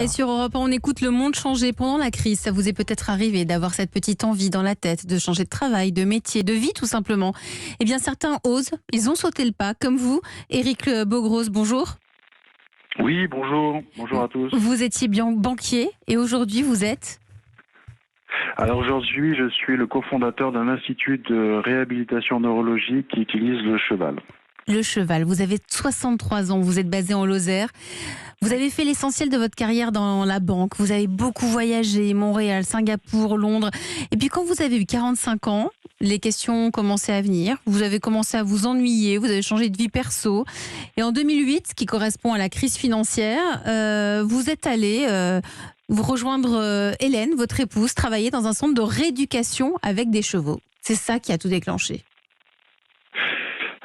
Et sur Europe 1, on écoute le monde changer pendant la crise. Ça vous est peut-être arrivé d'avoir cette petite envie dans la tête de changer de travail, de métier, de vie tout simplement. Eh bien, certains osent, ils ont sauté le pas, comme vous. Éric Bogros, bonjour. Oui, bonjour. Bonjour à tous. Vous étiez bien banquier et aujourd'hui vous êtes... Alors aujourd'hui, je suis le cofondateur d'un institut de réhabilitation neurologique qui utilise le cheval. Le cheval, vous avez 63 ans, vous êtes basé en Lozère. Vous avez fait l'essentiel de votre carrière dans la banque. Vous avez beaucoup voyagé, Montréal, Singapour, Londres. Et puis quand vous avez eu 45 ans, les questions ont commencé à venir. Vous avez commencé à vous ennuyer, vous avez changé de vie perso. Et en 2008, ce qui correspond à la crise financière, vous êtes allé vous rejoindre Hélène, votre épouse, travailler dans un centre de rééducation avec des chevaux. C'est ça qui a tout déclenché.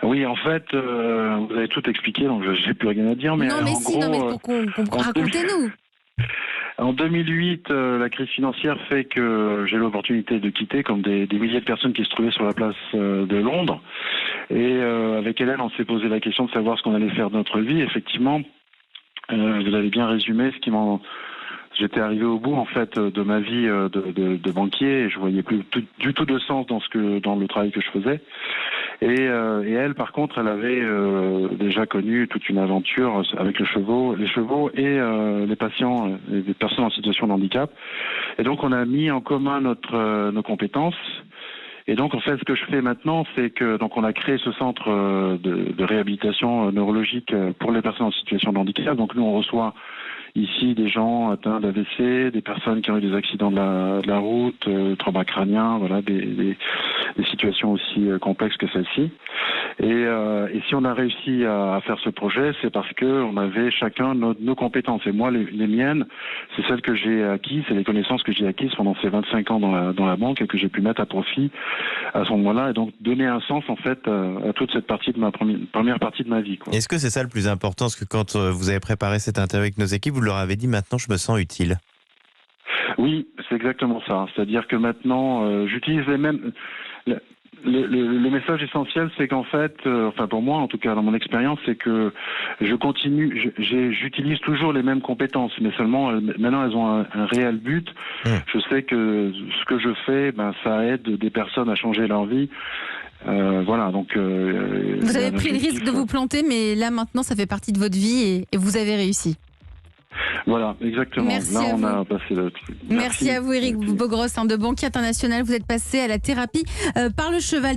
Oui, en fait, vous avez tout expliqué, donc j'ai plus rien à dire. Mais non, mais en si, gros, non, mais pour qu'on racontez-nous. En 2008, la crise financière fait que j'ai l'opportunité de quitter, comme des milliers de personnes qui se trouvaient sur la place de Londres. Et avec Hélène, on s'est posé la question de savoir ce qu'on allait faire de notre vie. Effectivement, vous avez bien résumé ce qui m'en... J'étais arrivé au bout en fait de ma vie de banquier et je voyais plus du tout de sens dans le travail que je faisais. Et elle, par contre, elle avait déjà connu toute une aventure avec les chevaux et les patients, les personnes en situation de handicap. Et donc, on a mis en commun nos compétences. Et donc, en fait, ce que je fais maintenant, c'est que donc on a créé ce centre de réhabilitation neurologique pour les personnes en situation de handicap. Donc, nous, on reçoit ici des gens atteints d'AVC, des personnes qui ont eu des accidents de la route, trauma crânien, voilà, des situations aussi complexes que celle-ci. Et si on a réussi à faire ce projet, c'est parce que on avait chacun nos compétences. Et moi, les miennes, c'est celles que j'ai acquises, c'est les connaissances que j'ai acquises pendant ces 25 ans dans la banque et que j'ai pu mettre à profit à ce moment-là, et donc donner un sens en fait à toute cette partie de ma première partie de ma vie, quoi. Est-ce que c'est ça le plus important? Parce que quand vous avez préparé cette interview avec nos équipes, vous leur avez dit maintenant je me sens utile. Oui, c'est exactement ça. C'est-à-dire que maintenant, j'utilise les mêmes... Le message essentiel, c'est qu'en fait, enfin pour moi en tout cas dans mon expérience, c'est que j'utilise toujours les mêmes compétences, mais seulement maintenant elles ont un réel but. Je sais que ce que je fais, ça aide des personnes à changer leur vie. Voilà, donc... vous avez pris le risque de vous planter, mais là maintenant ça fait partie de votre vie et vous avez réussi. Voilà, exactement. Merci là, à on vous. a passé le truc. Merci à vous, Éric Bogros, de Banquier International. Vous êtes passé à la thérapie par le cheval.